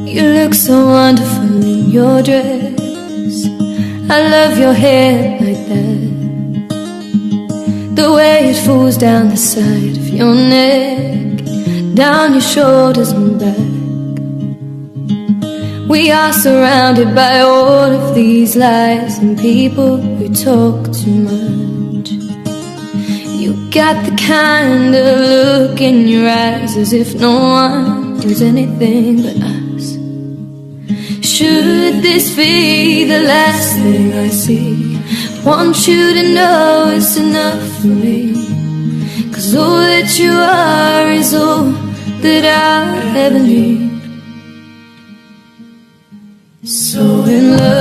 You look so wonderful in your dress. I love your hair like that, the way it falls down the side of your neck, down your shoulders and back. We are surrounded by all of these lies and people who talk too much. You got the kind of look in your eyes as if no one knows anything but us. Should this be the last thing I see, want you to know it's enough for me. 'Cause all that you are is all that I ever need. So in love